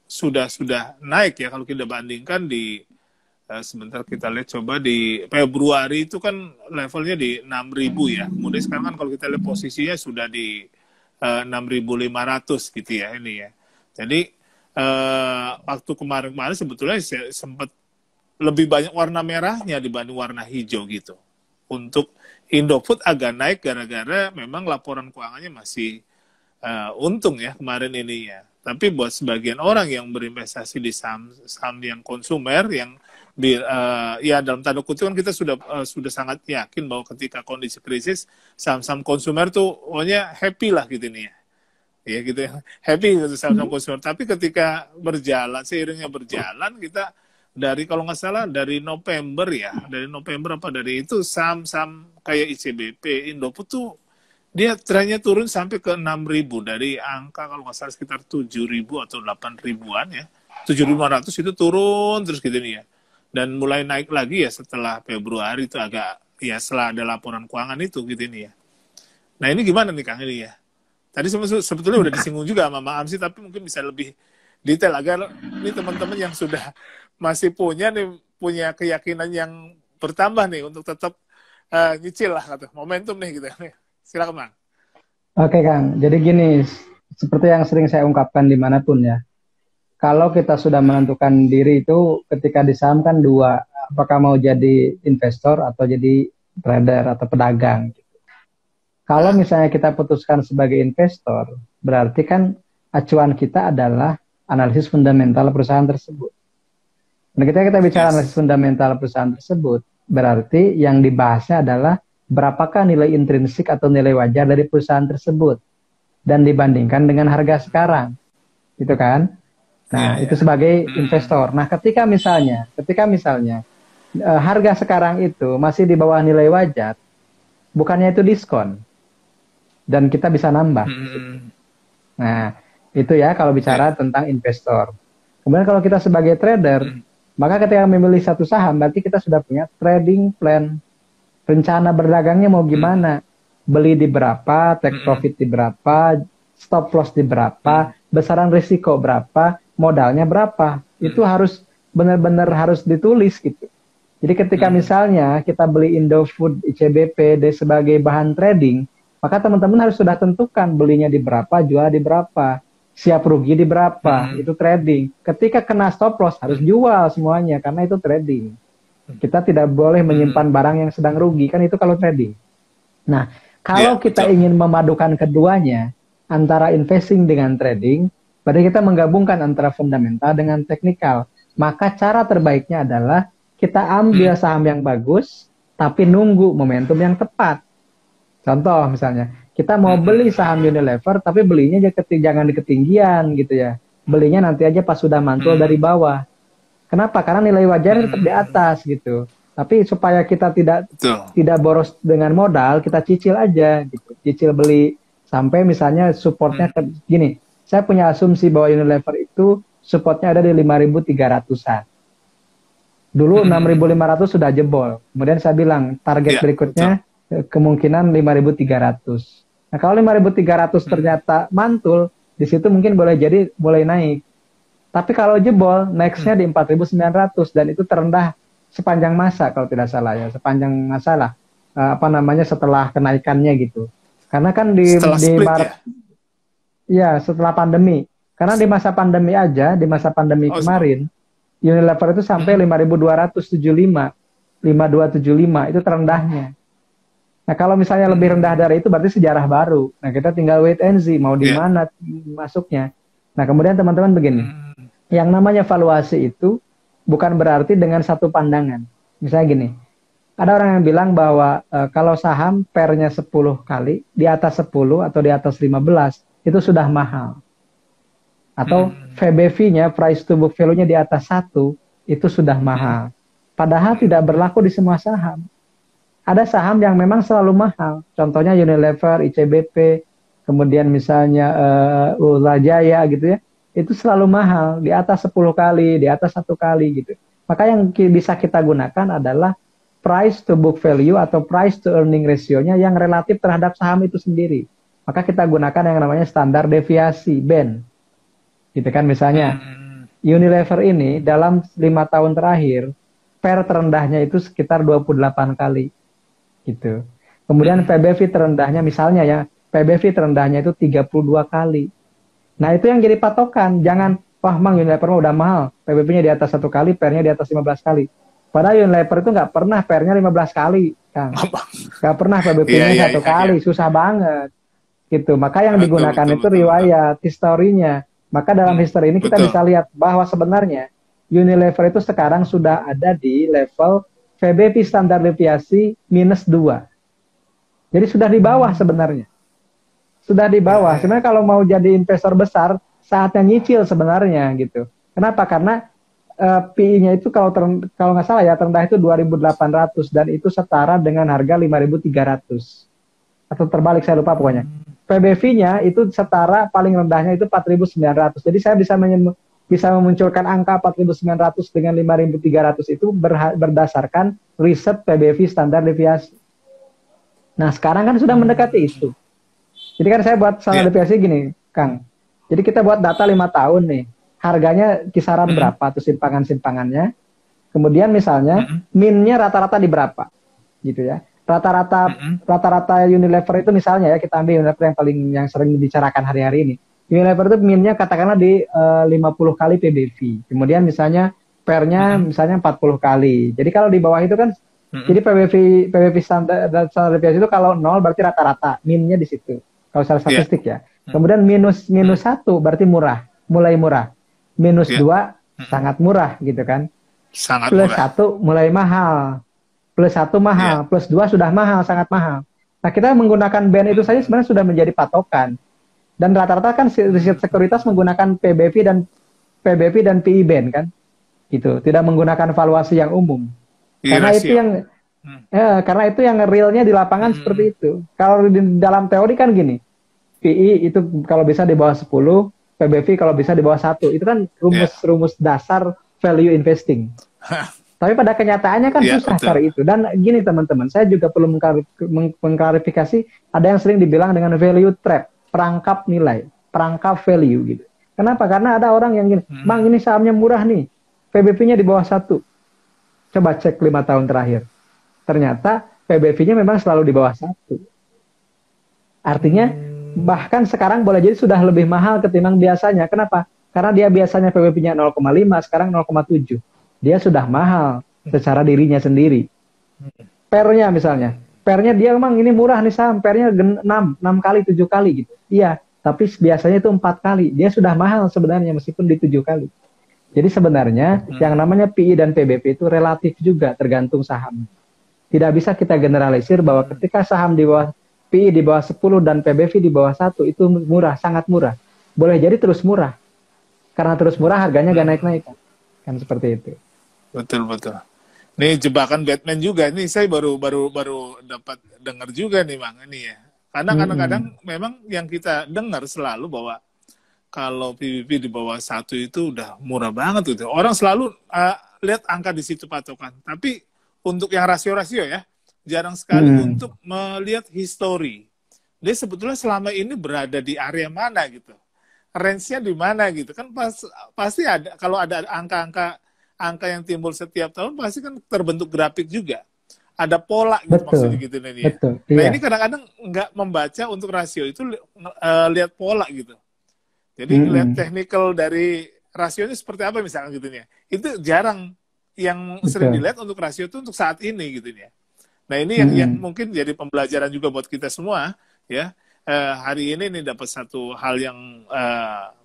sudah naik ya kalau kita bandingkan di sebentar kita lihat coba di Februari itu kan levelnya di 6.000 ya. Kemudian sekarang kan kalau kita lihat posisinya sudah di 6.500 gitu ya ini ya. Jadi waktu kemarin sebetulnya sempat lebih banyak warna merahnya dibanding warna hijau gitu. Untuk Indofood agak naik gara-gara memang laporan keuangannya masih untung ya kemarin ini ya. Tapi buat sebagian orang yang berinvestasi di saham yang konsumer, yang ya dalam tanda kutip kan kita sudah sangat yakin bahwa ketika kondisi krisis saham-saham konsumer tuh pokoknya happy lah gitu nih ya gitu ya, happy gitu saham-saham konsumer. Tapi ketika seiringnya berjalan kita dari kalau nggak salah dari November dari itu saham-saham kayak ICBP, Indofood tuh dia trennya turun sampai ke 6.000 dari angka kalau nggak salah sekitar 7.000 atau 8.000-an ya, 7.500 itu turun terus gitu nih ya, dan mulai naik lagi ya setelah Februari itu agak ya setelah ada laporan keuangan itu gitu nih ya. Nah ini gimana nih Kang ini ya? Tadi sebetulnya udah disinggung juga sama Mang Amsi, tapi mungkin bisa lebih detail agar ini teman-teman yang sudah masih punya keyakinan yang bertambah nih untuk tetap nyicil lah kata momentum nih gitu. Silakan Mang. Oke Kang, jadi gini, seperti yang sering saya ungkapkan dimanapun ya, kalau kita sudah menentukan diri itu ketika di saham kan dua, apakah mau jadi investor atau jadi trader atau pedagang. Kalau misalnya kita putuskan sebagai investor, berarti kan acuan kita adalah analisis fundamental perusahaan tersebut. Dan ketika kita bicara analisis fundamental perusahaan tersebut, berarti yang dibahasnya adalah berapakah nilai intrinsik atau nilai wajar dari perusahaan tersebut dan dibandingkan dengan harga sekarang, gitu kan? Nah, itu sebagai investor. Nah, ketika misalnya harga sekarang itu masih di bawah nilai wajar, bukannya itu diskon dan kita bisa nambah. Nah, itu ya kalau bicara tentang investor. Kemudian kalau kita sebagai trader, maka ketika memilih satu saham, berarti kita sudah punya trading plan, rencana berdagangnya mau gimana. beli di berapa, take profit di berapa, stop loss di berapa, besaran risiko berapa, modalnya berapa. Itu harus benar-benar harus ditulis gitu. Jadi ketika misalnya kita beli Indofood, ICBP sebagai bahan trading, maka teman-teman harus sudah tentukan belinya di berapa, jual di berapa, siap rugi di berapa, itu trading. Ketika kena stop loss harus jual semuanya karena itu trading. Kita tidak boleh menyimpan barang yang sedang rugi, kan itu kalau trading. Nah, kalau kita ingin memadukan keduanya, antara investing dengan trading, berarti kita menggabungkan antara fundamental dengan teknikal. Maka cara terbaiknya adalah kita ambil saham yang bagus, tapi nunggu momentum yang tepat. Contoh misalnya, kita mau beli saham Unilever, tapi belinya jangan di ketinggian gitu ya. Belinya nanti aja pas sudah mantul dari bawah. Kenapa? Karena nilai wajarnya tetap di atas gitu. Tapi supaya kita tidak boros dengan modal, kita cicil aja gitu. Cicil beli sampai misalnya supportnya gini. Saya punya asumsi bahwa Unilever itu supportnya ada di 5.300-an. Dulu 6.500 sudah jebol. Kemudian saya bilang target berikutnya kemungkinan 5.300. Nah kalau 5.300 ternyata mantul, di situ mungkin boleh naik. Tapi kalau jebol, nextnya di 4.900 dan itu terendah sepanjang masa kalau tidak salah ya, sepanjang masa lah setelah kenaikannya gitu. Karena kan di Maret ya setelah pandemi. Karena di masa pandemi aja, di masa pandemi kemarin Unilever itu sampai 5.275, 5.275 itu terendahnya. Nah kalau misalnya lebih rendah dari itu berarti sejarah baru. Nah kita tinggal wait and see mau di mana masuknya. Nah kemudian teman-teman begini, yang namanya valuasi itu bukan berarti dengan satu pandangan. Misalnya gini, ada orang yang bilang bahwa kalau saham pernya 10 kali, di atas 10 atau di atas 15 itu sudah mahal. Atau VBV-nya, price to book value-nya di atas 1, itu sudah mahal. Padahal tidak berlaku di semua saham. Ada saham yang memang selalu mahal. Contohnya Unilever, ICBP, kemudian misalnya Ulajaya gitu ya. Itu selalu mahal, di atas 10 kali, di atas 1 kali gitu. Maka yang bisa kita gunakan adalah price to book value atau price to earning ratio-nya yang relatif terhadap saham itu sendiri. Maka kita gunakan yang namanya standar deviasi, BEN. Gitu kan misalnya Unilever ini dalam 5 tahun terakhir PER terendahnya itu sekitar 28 kali gitu. Kemudian PBV terendahnya misalnya ya, PBV terendahnya itu 32 kali. Nah itu yang jadi patokan. Jangan wah mang Unilever udah mahal, PBV-nya di atas 1 kali, PER-nya di atas 15 kali. Padahal Unilever itu nggak pernah PER-nya 15 kali, Kang. Nggak pernah PBV-nya 1 kali, susah banget gitu. Maka yang digunakan itu riwayat, historinya. Maka dalam history ini kita bisa lihat bahwa sebenarnya Unilever itu sekarang sudah ada di level VBV standar deviasi -2. Jadi sudah di bawah sebenarnya. Sudah di bawah. Sebenarnya kalau mau jadi investor besar, saatnya nyicil sebenarnya gitu. Kenapa? Karena PI-nya itu kalau nggak salah ya terendah itu 2.800 dan itu setara dengan harga 5.300. Atau terbalik saya lupa pokoknya. PBV-nya itu setara paling rendahnya itu 4.900. Jadi saya bisa memunculkan angka 4.900 dengan 5.300 itu berdasarkan riset PBV standar deviasi. Nah sekarang kan sudah mendekati itu. Jadi kan saya buat standar deviasi gini, Kang. Jadi kita buat data 5 tahun nih. Harganya kisaran berapa tuh simpangan-simpangannya. Kemudian misalnya min-nya rata-rata di berapa. Gitu ya. Rata-rata Unilever itu misalnya ya kita ambil Unilever yang sering dibicarakan hari-hari ini. Unilever itu min-nya katakanlah di 50 kali PBV. Kemudian misalnya PER-nya misalnya 40 kali. Jadi kalau di bawah itu kan jadi PBV standar deviasi itu kalau 0 berarti rata-rata, min-nya di situ. Kalau secara statistik ya. Kemudian minus 1 berarti murah, mulai murah. Minus 2 sangat murah gitu kan. Sangat plus murah. 1 mulai mahal. Plus 1 mahal, plus 2 sudah mahal, sangat mahal. Nah, kita menggunakan band itu saja sebenarnya sudah menjadi patokan. Dan rata-rata kan riset sekuritas menggunakan PBV dan PI band kan. Gitu, tidak menggunakan valuasi yang umum. Karena itu yang realnya di lapangan seperti itu. Kalau di dalam teori kan gini. PI itu kalau bisa di bawah 10, PBV kalau bisa di bawah 1. Itu kan rumus dasar value investing. Tapi pada kenyataannya kan Ya, susah betul. cari itu. Dan gini teman-teman, saya juga perlu mengklarifikasi, ada yang sering dibilang dengan value trap, perangkap nilai, perangkap value gitu. Kenapa? Karena ada orang yang gini, Bang ini sahamnya murah nih, PBV-nya di bawah 1. Coba cek 5 tahun terakhir. Ternyata PBV-nya memang selalu di bawah 1. Artinya bahkan sekarang boleh jadi sudah lebih mahal ketimbang biasanya. Kenapa? Karena dia biasanya PBV-nya 0,5, sekarang 0,7. Dia sudah mahal secara dirinya sendiri. Pernya misalnya. Pernya dia memang ini murah nih saham, pernya 6 kali, 7 kali gitu. Iya, tapi biasanya itu 4 kali. Dia sudah mahal sebenarnya meskipun di 7 kali. Jadi sebenarnya yang namanya PI dan PBV itu relatif juga tergantung saham. Tidak bisa kita generalisir bahwa ketika saham di bawah PI di bawah 10 dan PBV di bawah 1 itu murah, sangat murah. Boleh jadi terus murah. Karena terus murah harganya gak naik-naik. Kan seperti itu. Betul, betul. Ini jebakan Batman juga. Ini saya baru dapat dengar juga nih, Bang. Ini ya. Karena kadang-kadang memang yang kita dengar selalu bahwa kalau PBB di bawah 1 itu udah murah banget gitu. Orang selalu lihat angka di situ patokan. Tapi untuk yang rasio-rasio ya, jarang sekali untuk melihat histori. Dia sebetulnya selama ini berada di area mana gitu. Range-nya di mana gitu. Kan pasti ada, kalau ada angka yang timbul setiap tahun, pasti kan terbentuk grafik juga. Ada pola gitu maksudnya gitu nih ya. Betul, Nah iya. ini kadang-kadang nggak membaca untuk rasio itu lihat pola gitu. Jadi lihat technical dari rasionya seperti apa misalnya gitu ya. Itu jarang yang sering dilihat untuk rasio itu untuk saat ini gitu ya. Nah ini yang mungkin jadi pembelajaran juga buat kita semua ya. Hari ini nih dapat satu hal yang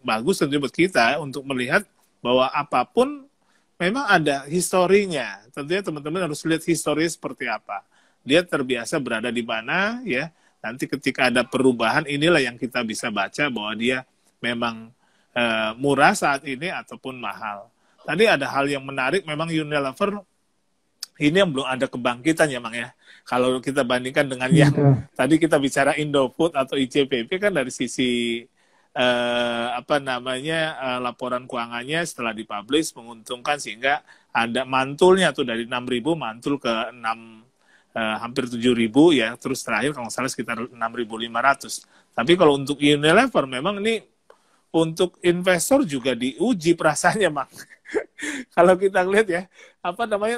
bagus tentunya buat kita untuk melihat bahwa apapun memang ada historinya. Tentunya teman-teman harus lihat historinya seperti apa. Dia terbiasa berada di mana ya. Nanti ketika ada perubahan inilah yang kita bisa baca bahwa dia memang murah saat ini ataupun mahal. Tadi ada hal yang menarik, memang Unilever ini yang belum ada kebangkitan ya, Mang ya. Kalau kita bandingkan dengan yang tadi kita bicara Indofood atau ICBP kan dari sisi laporan keuangannya setelah dipublish menguntungkan sehingga ada mantulnya tuh dari 6.000 mantul ke 6 hampir 7.000 ya, terus terakhir kalau nggak salah sekitar 6.500. Tapi kalau untuk Unilever memang ini untuk investor juga diuji perasaannya, Mak. Kalau kita lihat ya,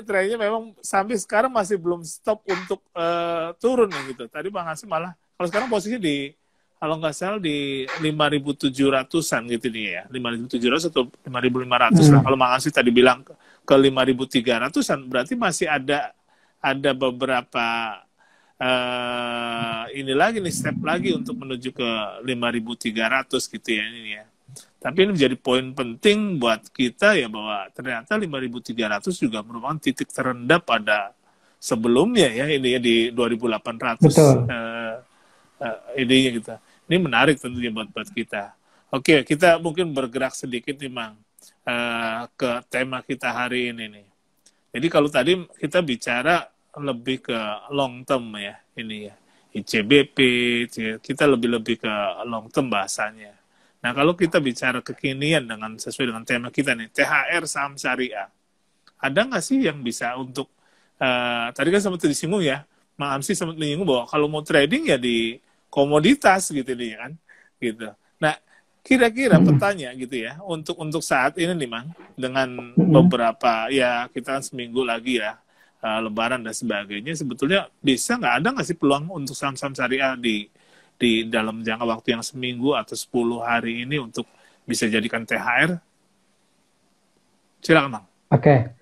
trennya memang sampai sekarang masih belum stop untuk turun gitu. Tadi Bang Hasim malah, kalau sekarang posisi kalau nggak salah di 5.700-an gitu nih ya, 5.700 atau 5.500 lah. Kalau Bang Hasim tadi bilang ke 5.300-an, berarti masih ada beberapa ini lagi nih step lagi untuk menuju ke 5.300 gitu ya ini ya. Tapi ini menjadi poin penting buat kita ya bahwa ternyata 5.300 juga merupakan titik terendah pada sebelumnya ya ini ya di 2.800 idenya gitu. Ini menarik tentunya buat kita. Oke, kita mungkin bergerak sedikit nih Mang ke tema kita hari ini nih. Jadi kalau tadi kita bicara lebih ke long term ya ini ya ICBP, kita lebih ke long term bahasanya. Nah kalau kita bicara kekinian dengan sesuai dengan tema kita nih THR saham syariah, ada nggak sih yang bisa untuk tadi kan sempat disinggung ya, Mang Amsi sempat menyinggung bahwa kalau mau trading ya di komoditas gitu nih kan, gitu. Nah kira-kira petanya gitu ya untuk saat ini nih Mang dengan beberapa ya kita kan seminggu lagi ya Lebaran dan sebagainya, sebetulnya bisa nggak sih peluang untuk saham-saham syariah di dalam jangka waktu yang seminggu atau 10 hari ini untuk bisa jadikan THR? Silakan Bang. Oke.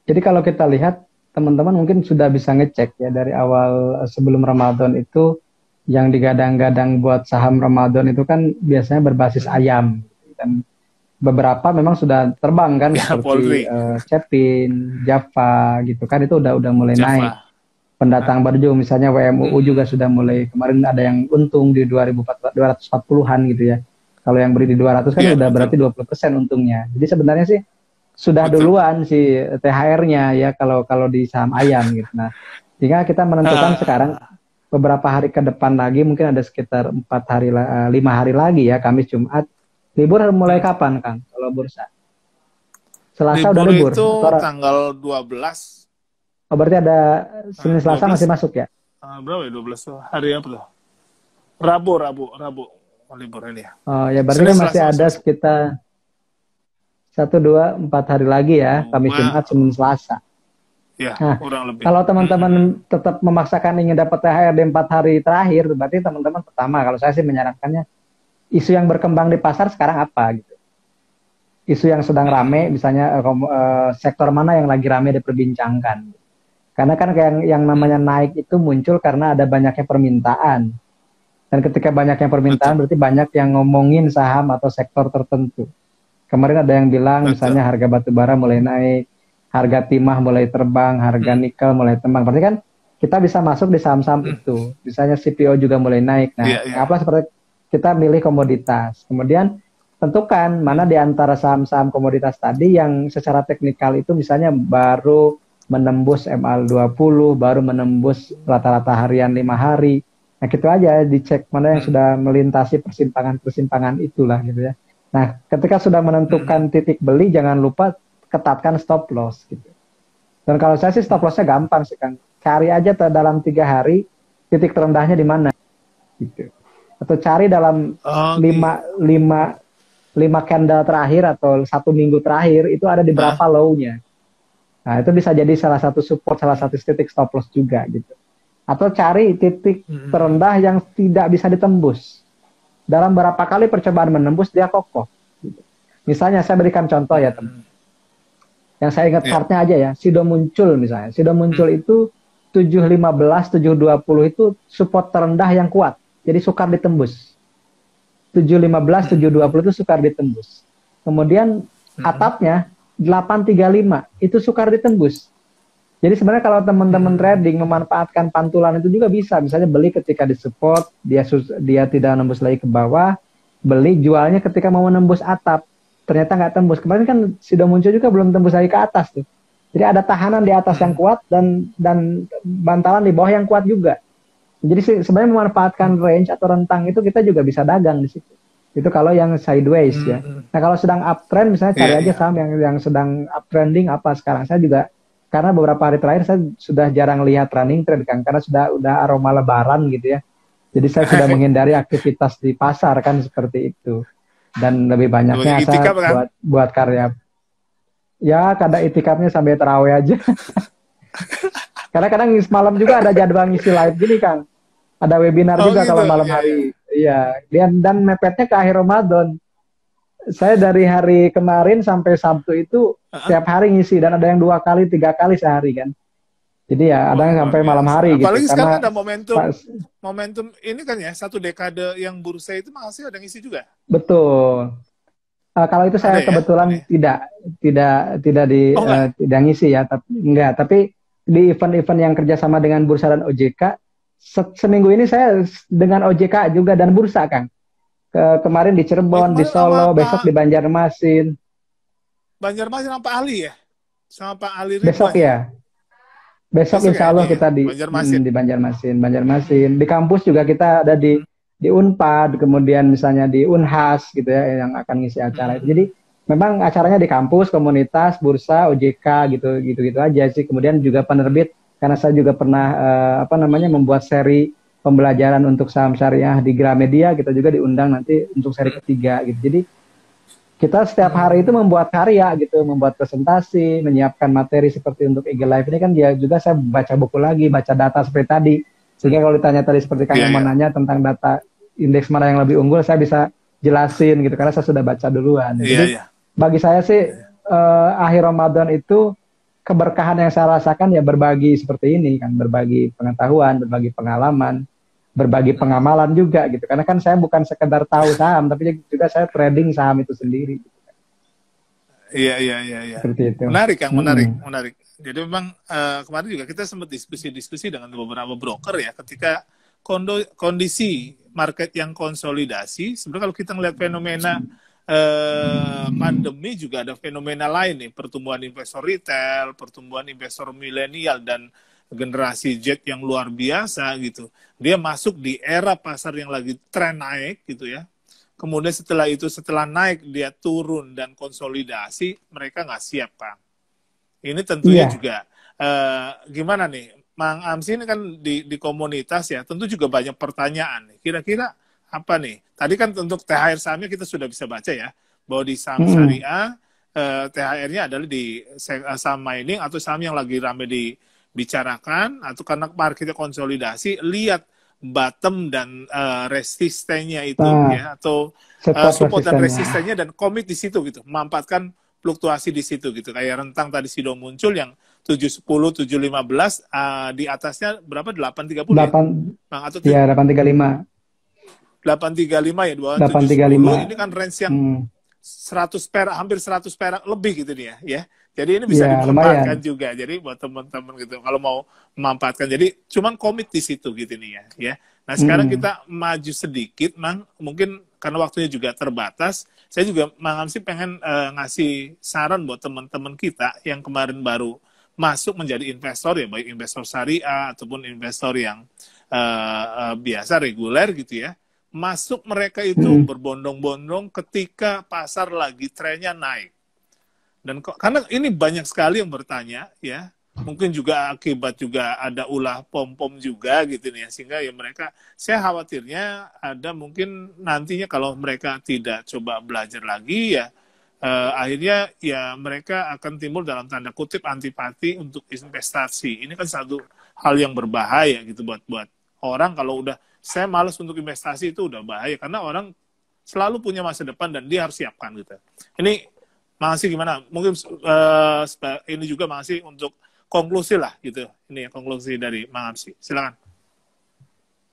Jadi kalau kita lihat teman-teman mungkin sudah bisa ngecek ya dari awal sebelum Ramadan itu yang digadang-gadang buat saham Ramadan itu kan biasanya berbasis ayam dan beberapa memang sudah terbang kan ya, seperti Cepin, Java gitu kan itu udah mulai naik. Pendatang baru misalnya WMUU juga sudah mulai, kemarin ada yang untung di 240-an gitu ya. Kalau yang beri di 200 kan udah berarti 20% untungnya. Jadi sebenarnya sih sudah duluan sih THR-nya ya kalau di saham ayam gitu. Nah, sehingga kita menentukan sekarang beberapa hari ke depan lagi mungkin ada sekitar 5 hari lagi ya, Kamis Jumat. Libur mulai kapan, Kang, kalau bursa? Selasa udah Libur libur. itu Atau, tanggal 12. oh, berarti ada Senin Selasa 12 masih masuk ya? berapa ya 12 tuh? Hari apa tuh? Rabu. Oh, libur ini ya. Oh ya berarti Senin kan masih Selasa masih ada masuk. sekitar 1, 2, 4 hari lagi ya, Kamis, Jumat, Wow. Senin, Selasa. Ya, Nah, kurang lebih. kalau teman-teman tetap memaksakan ingin dapat THR di 4 hari terakhir, berarti teman-teman pertama, kalau saya sih menyarankannya, isu yang berkembang di pasar sekarang apa gitu. Isu yang sedang rame, misalnya sektor mana yang lagi rame diperbincangkan. Karena kan yang namanya naik itu muncul karena ada banyaknya permintaan. Dan ketika banyaknya permintaan, Betul. berarti banyak yang ngomongin saham atau sektor tertentu. Kemarin ada yang bilang Betul. misalnya harga batu bara mulai naik, harga timah mulai terbang, harga nikel mulai terbang. Berarti kan kita bisa masuk di saham-saham itu. Misalnya CPO juga mulai naik. Nah, Iya, iya. apa seperti kita milih komoditas. Kemudian tentukan mana di antara saham-saham komoditas tadi yang secara teknikal itu misalnya baru menembus MA20, baru menembus rata-rata harian 5 hari. Nah, gitu aja dicek mana yang sudah melintasi persimpangan-persimpangan itulah gitu ya. Nah, ketika sudah menentukan titik beli, jangan lupa ketatkan stop loss gitu. Dan kalau saya sih stop lossnya gampang sih Kang. Cari aja dalam 3 hari titik terendahnya di mana gitu. Atau cari dalam lima, lima, 5 candle terakhir atau 1 minggu terakhir itu ada di berapa low-nya. Nah, itu bisa jadi salah satu support, salah satu titik stop loss juga gitu. Atau cari titik terendah yang tidak bisa ditembus. Dalam berapa kali percobaan menembus dia kokoh. Misalnya saya berikan contoh ya teman. Yang saya ingat chartnya aja ya, Sido muncul misalnya. Sido muncul itu 715, 720 itu support terendah yang kuat. Jadi sukar ditembus. 715, 720 itu sukar ditembus. Kemudian atapnya 835 itu sukar ditembus. Jadi sebenarnya kalau teman-teman trading memanfaatkan pantulan itu juga bisa. Misalnya beli ketika di support, dia tidak nembus lagi ke bawah, beli jualnya ketika mau menembus atap, ternyata nggak tembus. Kemarin kan sudah muncul juga belum tembus lagi ke atas tuh. Jadi ada tahanan di atas yang kuat dan bantalan di bawah yang kuat juga. Jadi sebenarnya memanfaatkan range atau rentang itu kita juga bisa dagang di situ. Itu kalau yang sideways ya. Nah kalau sedang uptrend misalnya cari aja saham yang sedang uptrending apa sekarang. Saya juga karena beberapa hari terakhir saya sudah jarang lihat running trade kan karena udah aroma lebaran gitu ya. Jadi saya sudah menghindari aktivitas di pasar kan seperti itu. Dan lebih banyaknya saya buat karya. Ya kadang itikafnya sampai terawih aja. Karena kadang semalam juga ada jadwal ngisi live gini Kang. Ada webinar juga gitu, kalau malam hari. Iya. Dan mepetnya ke akhir Ramadan. Saya dari hari kemarin sampai Sabtu itu setiap hari ngisi dan ada yang 2 kali, 3 kali sehari kan. Jadi ya ada yang sampai malam hari. Apalagi gitu. Sekarang karena ada momentum ini kan ya 1 dekade yang bursa itu masih ada ngisi juga. Betul. Kalau itu saya kebetulan tidak ngisi ya, tapi di event-event yang kerjasama dengan bursa dan OJK seminggu ini saya dengan OJK juga dan bursa Kang. Kemarin di Cirebon, di Solo, besok di Banjarmasin. Banjarmasin sama Pak Ali ya? Sama Pak Ali Ridwan. Besok ya. Besok insya Allah kita di Banjarmasin. Di kampus juga kita ada di Unpad, kemudian misalnya di Unhas gitu ya yang akan ngisi acara itu. Jadi memang acaranya di kampus, komunitas, bursa, OJK gitu aja sih. Kemudian juga penerbit karena saya juga pernah membuat seri pembelajaran untuk saham syariah di Gramedia, kita juga diundang nanti untuk seri ketiga gitu. Jadi kita setiap hari itu membuat karya gitu, membuat presentasi, menyiapkan materi seperti untuk IG Live ini kan dia juga saya baca buku lagi, baca data seperti tadi. Sehingga kalau ditanya tadi seperti Kang Eman nanya tentang data indeks mana yang lebih unggul, saya bisa jelasin gitu karena saya sudah baca duluan. Jadi bagi saya sih akhir Ramadan itu keberkahan yang saya rasakan ya berbagi seperti ini kan, berbagi pengetahuan, berbagi pengalaman, berbagi pengamalan juga gitu. Karena kan saya bukan sekedar tahu saham, tapi juga saya trading saham itu sendiri. Iya. Seperti itu. Menarik Kang, menarik. Jadi memang kemarin juga kita sempat diskusi dengan beberapa broker ya, ketika kondisi market yang konsolidasi, sebenarnya kalau kita melihat fenomena pandemi juga ada fenomena lain nih, pertumbuhan investor retail, pertumbuhan investor milenial dan generasi Z yang luar biasa gitu. Dia masuk di era pasar yang lagi tren naik gitu ya. kemudian setelah itu, setelah naik, dia turun dan konsolidasi, mereka nggak siap, Kang. Ini tentunya juga, gimana nih, Mang Amsi ini kan di komunitas ya, tentu juga banyak pertanyaan nih. Kira-kira apa nih? Tadi kan untuk THR sahamnya kita sudah bisa baca ya, bahwa di saham syariah, THR-nya adalah di saham mining atau saham yang lagi rame dibicarakan, atau karena marketnya konsolidasi, lihat bottom dan resistennya itu ya, atau support dan resistennya, dan komit di situ gitu, memanfaatkan fluktuasi di situ gitu. Kayak rentang tadi Sido muncul yang 710, 715, di atasnya berapa? 830 ya? Bang, atau ya 835. 835 ya, 710. Ini kan range yang 100 perak, hampir 100 perak lebih gitu nih ya. Jadi ini bisa dimanfaatkan juga. Jadi buat teman-teman gitu, kalau mau memanfaatkan. Jadi cuman komit di situ gitu nih ya. Nah sekarang kita maju sedikit, Mang. Mungkin karena waktunya juga terbatas. Saya juga, Mang Amsi, pengen ngasih saran buat teman-teman kita yang kemarin baru masuk menjadi investor ya, baik investor syariah ataupun investor yang biasa, reguler gitu ya. Masuk mereka itu berbondong-bondong ketika pasar lagi trennya naik. Dan karena ini banyak sekali yang bertanya ya, mungkin juga akibat juga ada ulah pom-pom juga gitu nih ya, sehingga ya mereka, saya khawatirnya ada mungkin nantinya kalau mereka tidak coba belajar lagi ya, akhirnya ya mereka akan timbul dalam tanda kutip antipati untuk investasi. Ini kan satu hal yang berbahaya gitu buat orang. Kalau udah saya malas untuk investasi, itu udah bahaya, karena orang selalu punya masa depan dan dia harus siapkan gitu. Ini masih gimana? Mungkin ini juga masih untuk konklusi lah gitu. Ini konklusi dari Mang Amsi. Silakan.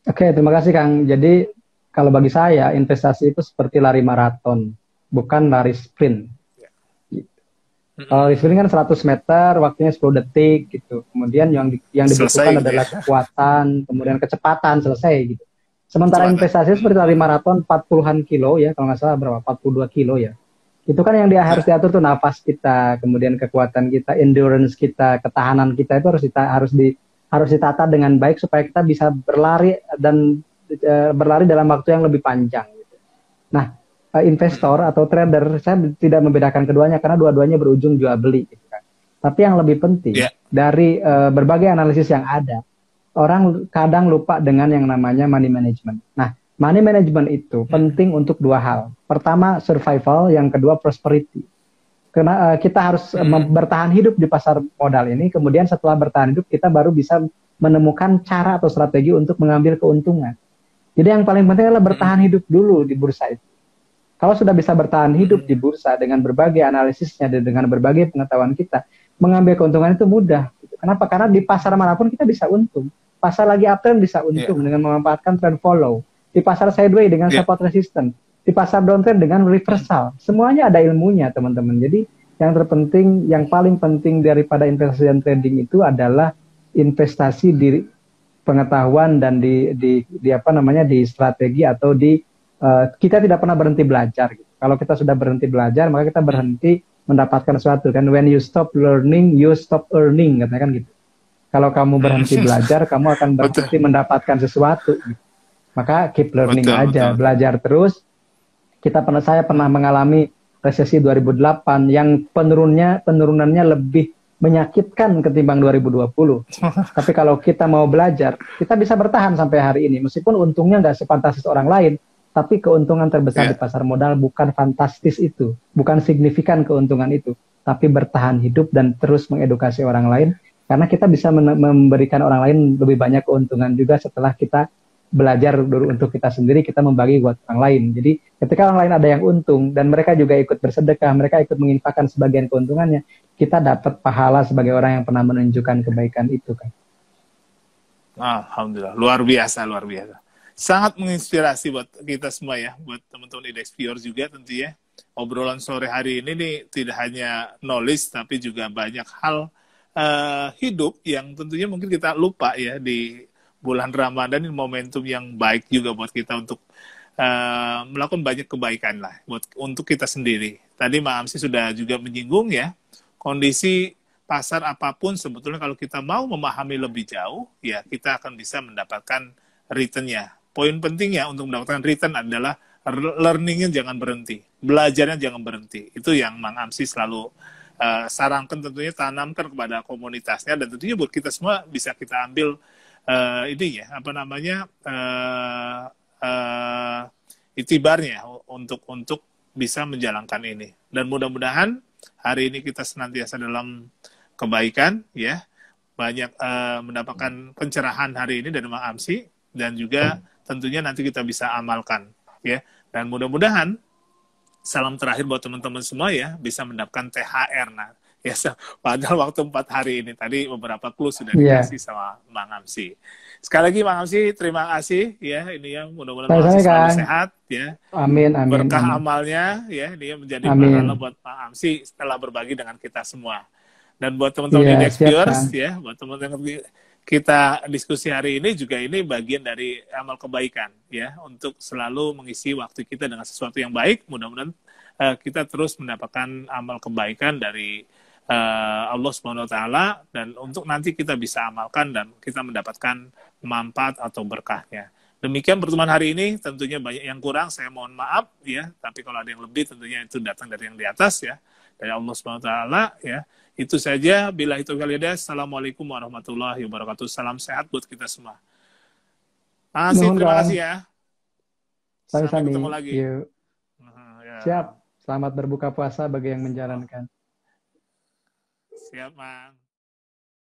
Oke, terima kasih Kang. Jadi kalau bagi saya investasi itu seperti lari maraton, bukan lari sprint. Kalau lari sprint kan 100 meter, waktunya 10 detik gitu. Kemudian yang dibutuhkan adalah kekuatan, kemudian kecepatan, selesai gitu. Sementara investasi seperti lari maraton 40-an kilo ya, kalau nggak salah berapa? 42 kilo ya. Itu kan yang harus diatur tuh nafas kita, kemudian kekuatan kita, endurance kita, ketahanan kita itu harus ditata dengan baik supaya kita bisa berlari dan berlari dalam waktu yang lebih panjang. Gitu. Nah, investor atau trader, saya tidak membedakan keduanya karena dua-duanya berujung jual beli. Gitu kan. Tapi yang lebih penting dari berbagai analisis yang ada, orang kadang lupa dengan yang namanya money management. Nah, money management itu penting untuk dua hal. Pertama, survival. Yang kedua, prosperity. Karena kita harus bertahan hidup di pasar modal ini. Kemudian setelah bertahan hidup, kita baru bisa menemukan cara atau strategi untuk mengambil keuntungan. Jadi yang paling penting adalah bertahan hidup dulu di bursa itu. Kalau sudah bisa bertahan hidup di bursa dengan berbagai analisisnya dan dengan berbagai pengetahuan kita, mengambil keuntungan itu mudah. Kenapa? Karena di pasar manapun kita bisa untung. Pasar lagi uptrend bisa untung dengan memanfaatkan trend follow. Di pasar sideways dengan support resistance, di pasar downtrend dengan reversal. Semuanya ada ilmunya, teman-teman. Jadi yang terpenting, yang paling penting daripada investasi dan trading itu adalah investasi di pengetahuan dan di strategi atau kita tidak pernah berhenti belajar. Gitu. Kalau kita sudah berhenti belajar, maka kita berhenti mendapatkan sesuatu. Kan when you stop learning, you stop earning, katanya kan gitu. Kalau kamu berhenti belajar, kamu akan berhenti mendapatkan sesuatu. Gitu. Maka keep learning aja, belajar terus. Saya pernah mengalami resesi 2008 yang penurunannya lebih menyakitkan ketimbang 2020. Tapi kalau kita mau belajar, kita bisa bertahan sampai hari ini. Meskipun untungnya nggak sefantastis orang lain, tapi keuntungan terbesar di pasar modal bukan fantastis itu, bukan signifikan keuntungan itu, tapi bertahan hidup dan terus mengedukasi orang lain. Karena kita bisa memberikan orang lain lebih banyak keuntungan juga setelah kita belajar dulu untuk kita sendiri, kita membagi buat orang lain. Jadi ketika orang lain ada yang untung dan mereka juga ikut bersedekah, mereka ikut menginfakkan sebagian keuntungannya, kita dapat pahala sebagai orang yang pernah menunjukkan kebaikan itu kan. Alhamdulillah, luar biasa. Sangat menginspirasi buat kita semua ya, buat teman-teman IDX Viewers juga tentu ya. Obrolan sore hari ini nih tidak hanya knowledge, tapi juga banyak hal hidup yang tentunya mungkin kita lupa ya di bulan Ramadan, ini momentum yang baik juga buat kita untuk melakukan banyak kebaikan lah untuk kita sendiri. Tadi Mang Amsi sudah juga menyinggung ya, kondisi pasar apapun sebetulnya kalau kita mau memahami lebih jauh, ya kita akan bisa mendapatkan return-nya. Poin pentingnya untuk mendapatkan return adalah learningnya jangan berhenti, belajarnya jangan berhenti. Itu yang Mang Amsi selalu sarankan, tentunya tanamkan kepada komunitasnya, dan tentunya buat kita semua bisa kita ambil ini ya, apa namanya, itibarnya untuk bisa menjalankan ini. Dan mudah-mudahan hari ini kita senantiasa dalam kebaikan ya, banyak mendapatkan pencerahan hari ini dari Mang Amsi, dan juga tentunya nanti kita bisa amalkan ya. Dan mudah-mudahan salam terakhir buat teman-teman semua ya, bisa mendapatkan THR. Nah, ya padahal waktu 4 hari ini tadi beberapa clue sudah dikasih sama Mang Amsi. Sekali lagi Mang Amsi, terima kasih ya, ini yang mudah-mudahan Mang Amsi selalu sehat ya. Amin, amin. Berkah amin. Amalnya ya, dia menjadi pahala buat Mang Amsi setelah berbagi dengan kita semua. Dan buat teman-teman Index Viewers ya, buat teman-teman kita diskusi hari ini juga, ini bagian dari amal kebaikan ya, untuk selalu mengisi waktu kita dengan sesuatu yang baik. Mudah-mudahan kita terus mendapatkan amal kebaikan dari Allah Subhanahu wa taala, dan untuk nanti kita bisa amalkan dan kita mendapatkan manfaat atau berkahnya. Demikian pertemuan hari ini, tentunya banyak yang kurang, saya mohon maaf ya, tapi kalau ada yang lebih tentunya itu datang dari yang di atas ya, dari Allah Subhanahu wa taala ya. Itu saja, bila itu kalian. Assalamualaikum warahmatullahi wabarakatuh. Salam sehat buat kita semua. Terima kasih ya. Sampai ketemu lagi. Ya. Siap. Selamat berbuka puasa bagi yang menjalankan. Siap, Mang.